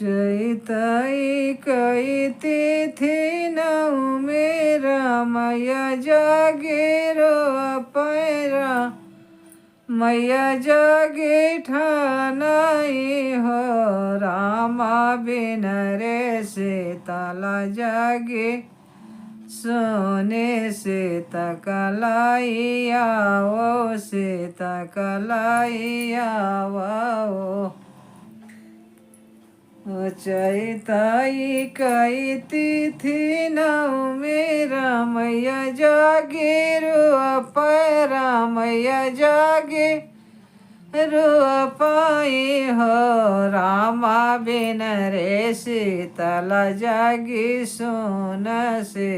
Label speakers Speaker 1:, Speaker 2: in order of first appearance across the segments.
Speaker 1: चैतई कई तिथि नौ मेरा मैया जागे रो पैरा मैया जागे ठानाई हो रामा बिन रे सीतला जागे सोने से तकलाई आओ से तकलाई आओ चैताई कई तिथि नौ मेरा मैया जागे रो पैरा मैया जागे रो पाई हो रामा बिन रे सीतला जागी सोन से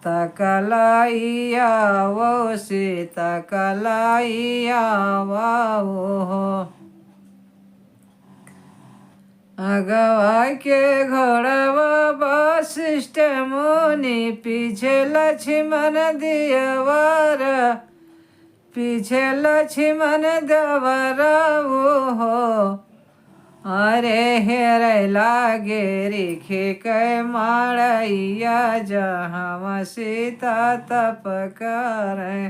Speaker 1: तकलाई आओ से तकलाई आओ अगवा के घोड़वा वशिष्ठ मुनि पीछे लक्ष्मण दियवर पीछे लक्ष्मण देवरा हो अरे हेरे लागे रिखे कै माड़ैया जहाँ सीता तप करे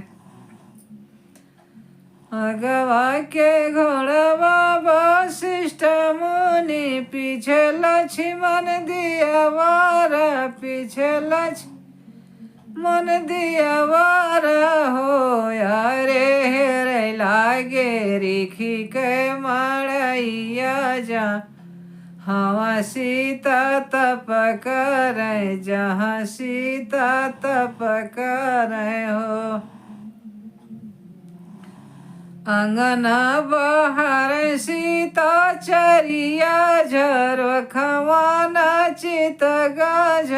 Speaker 1: अगवा के घोड़वा वशिष्ठ मुनि पीछे लक्ष्मण दियवर पीछे लक्ष्मण दियवर हो अरे हेरे लागे रिखी के माड़ैया जा हाँ सीता तप करे जहाँ सीता तप करे हो अंगना बहार सीता चरिया झरखवाना चित गाज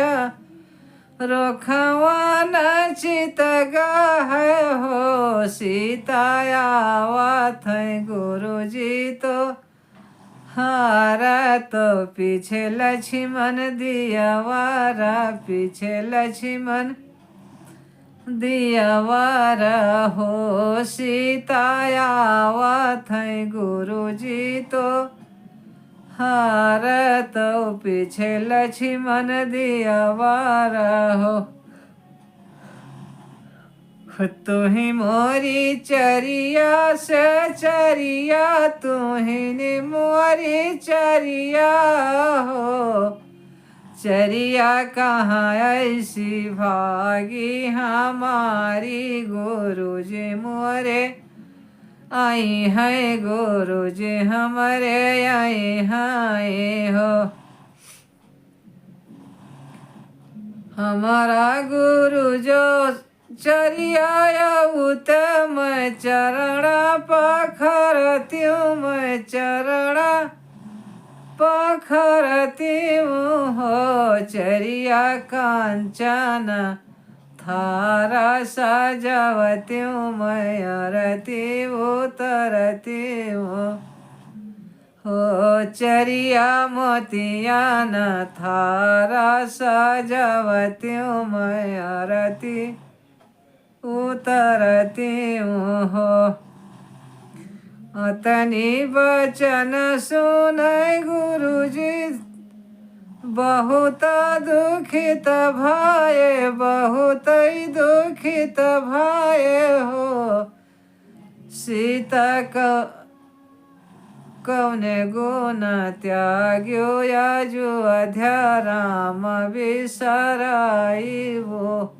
Speaker 1: रखवाना चित गाह हो सीता आवत गुरुजी तो हारा तो पीछे लक्ष्मण दियवारा पीछे लक्ष्मण दियवर हो सीता आवत गुरुजी तो हार तो पीछे लक्ष्मण दियवर हो तुही मोरी चरिया से चरिया तुही मोरी चरिया हो चरिया कहाँ ऐसी भागी हमारी गुरुजी मोरे आई है गुरुजी हमारे आई हैं हो हमारा गुरु जो चरिया उत्तम चरण पखरती मैं चरण पखरती हो चरिया कांचन थारा सजवती मैं अरती उतरती हो चरिया मोतियान थारा सजवती मैं अरती उतरती हो अतनी वचन सुन गुरुजी बहुत दुखित भाए बहुत ही दुखित भाए हो सीता कौने गुण त्याग्यो याजु अध्या राम बिसराई वो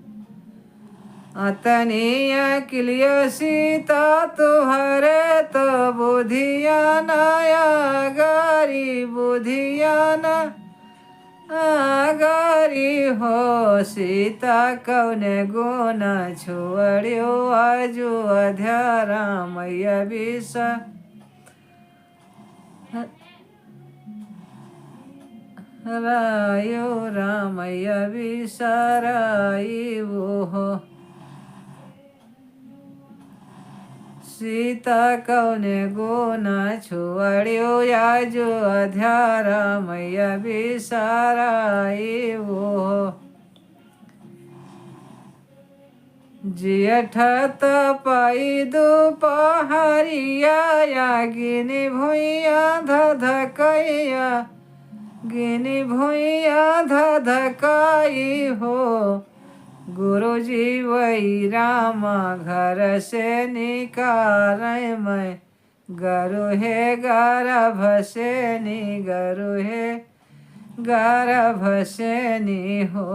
Speaker 1: अतनी अकिलिय सीता तुहरे तो बुधिया नया गारी बुधिया न आगारी हो सीता कौने गुण छोड़ियो आजु अध्या रामैया बिसा रायो रामैया बिसराई वो सीता कौने गुण छोड़ियो याजु अध्या रामैया बिसराई वो जेठ पाई दोपहरिया यागिनी भुइया धधकैया गिनी भुइया धधकाई हो। गुरुजी वही रामा घर से निकारे मैं गरु है गर्भ से नी गरु है गर्भ से नी हो।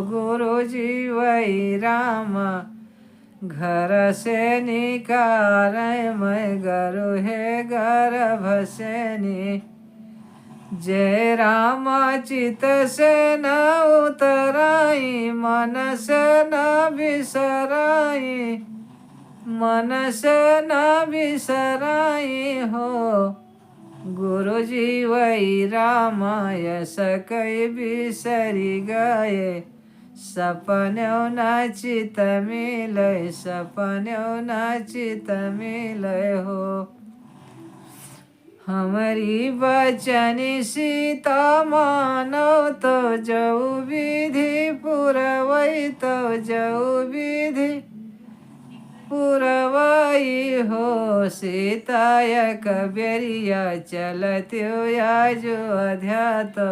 Speaker 1: गुरुजी वही रामा घर से निकारे मैं गरु है गर्भ से नी। जय राम चित से न उतराई मन से न बिसराई मन से न बिसराई हो। गुरुजी वही राम यस कई बिसरी गए सपन्यों न चित मिलय सपन्यों न चित मिलय हो। हमारी बचनी सीता मानो तो जऊ विधि पुरवई तो जऊ विधि पुरवई हो। सीता कबेरिया चलत्यो याजो अध्यातो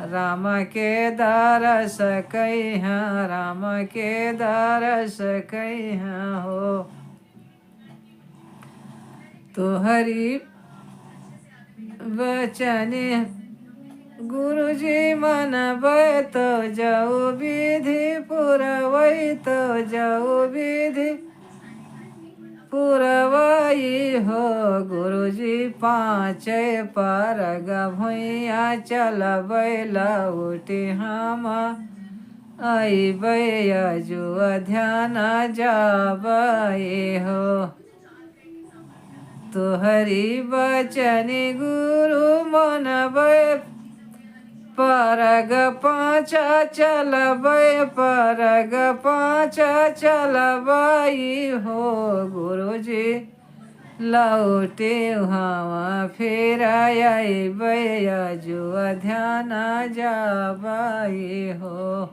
Speaker 1: राम के दारस कहिया राम के दारस कहिया हो। तोहरी वचन गुरुजी मन बय तो जाऊ विधि पुरवई तो जाऊ विधि पुरवई हो। गुरुजी पाँच परग भुइया चल बैला उठी हम आई बयजु ध्यान जाबई हो। तोहरी बचनी गुरु मन बय परग पाँचा चलबय परग पाँचा चलबई हो। गुरुजी लौटे हवा फिर आई बयजु ध्यान जाबई हो।